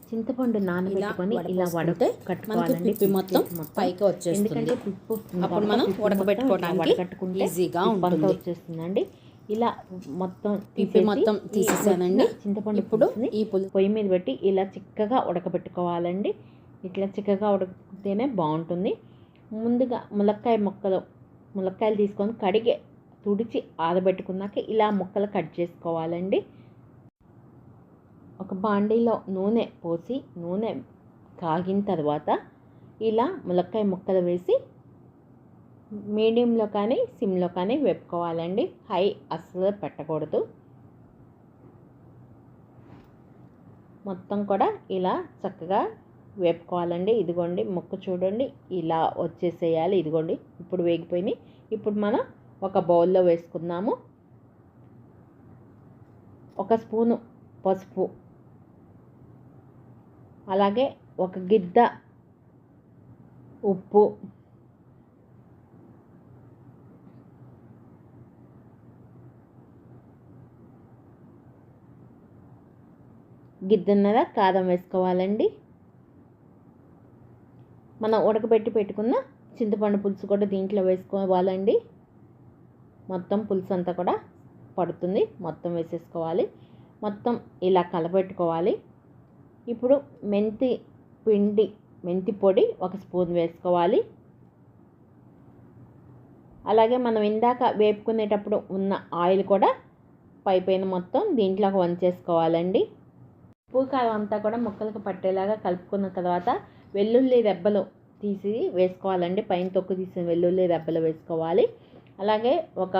చింతపండు నానబెట్టుకొని ఇలా మనకి పిప్పి మొత్తం పైకి వచ్చేస్తుంది. ఎందుకంటే పిప్పు అప్పుడు మనం ఉడకబెట్టుకోవడానికి ఈజీగా ఉంటుంది. వచ్చేస్తుందండి. ఇలా మొత్తం పిప్పి మొత్తం తీసేసానండి. చింతపండు ఇప్పుడు ఈ పొయ్యి మీద పెట్టి ఇలా చిక్కగా ఉడకబెట్టుకోవాలండి. ఇట్లా చిక్కగా ఉడికితేనే బాగుంటుంది. ముందుగా ములక్కాయలు తీసుకొని కడిగి తుడిచి ఆరబెట్టుకున్నాక ఇలా ముక్కలు కట్ చేసుకోవాలండి. ఒక బాండీలో నూనె పోసి నూనె కాగిన తర్వాత ఇలా ములక్కాయ ముక్కలు వేసి మీడియంలో కానీ సిమ్లో కానీ వేపుకోవాలండి. హై అస్సలు పెట్టకూడదు. మొత్తం కూడా ఇలా చక్కగా వేపుకోవాలండి. ఇదిగోండి ముక్క చూడండి ఇలా వచ్చేసేయాలి. ఇదిగోండి ఇప్పుడు వేగిపోయినాయి. ఇప్పుడు మనం ఒక బౌల్లో వేసుకుందాము. 1 స్పూను పసుపు, అలాగే 1 గిద్ద ఉప్పు, గిద్దన్నర కారం వేసుకోవాలండి. మనం ఉడకబెట్టి పెట్టుకున్న చింతపండు పులుసు కూడా దీంట్లో వేసుకోవాలండి. మొత్తం పులుసు అంతా కూడా పడుతుంది. మొత్తం వేసేసుకోవాలి. మొత్తం ఇలా కలపెట్టుకోవాలి. ఇప్పుడు మెంతి పొడి 1 స్పూన్ వేసుకోవాలి. అలాగే మనం ఇందాక వేపుకునేటప్పుడు ఉన్న ఆయిల్ కూడా పైపైన మొత్తం దీంట్లోకి వంచేసుకోవాలండి. ఉప్పు కారం అంతా కూడా ముక్కలకు పట్టేలాగా కలుపుకున్న తర్వాత వెల్లుల్లి రెబ్బలు తీసి వేసుకోవాలండి. పైన తొక్కు తీసిన వెల్లుల్లి రెబ్బలు వేసుకోవాలి. అలాగే ఒక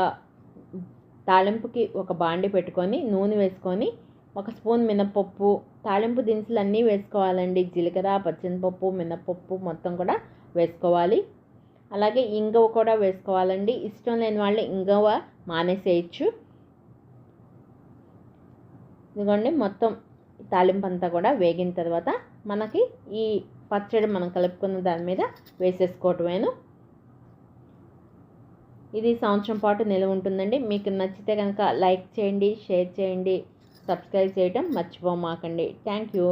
తాలింపుకి ఒక బాండి పెట్టుకొని నూనె వేసుకొని 1 స్పూన్ మినపప్పు, తాలింపు దినుసులు అన్నీ వేసుకోవాలండి. జీలకర్ర, పచ్చెనపప్పు, మినపప్పు మొత్తం కూడా వేసుకోవాలి. అలాగే ఇంగువ కూడా వేసుకోవాలండి. ఇష్టం లేని వాళ్ళు ఇంగువ మానేసేయచ్చు. ఇదిగోండి మొత్తం తాలింపు అంతా కూడా వేగిన తర్వాత మనకి ఈ పచ్చడి మనం కలుపుకున్న దాని మీద వేసేసుకోవటమేను. ఇది సంవత్సరం పాటు నిల్వ ఉంటుందండి. మీకు నచ్చితే కనుక లైక్ చేయండి, షేర్ చేయండి, సబ్స్క్రైబ్ చేయడం మర్చిపోమాకండి. Thank you.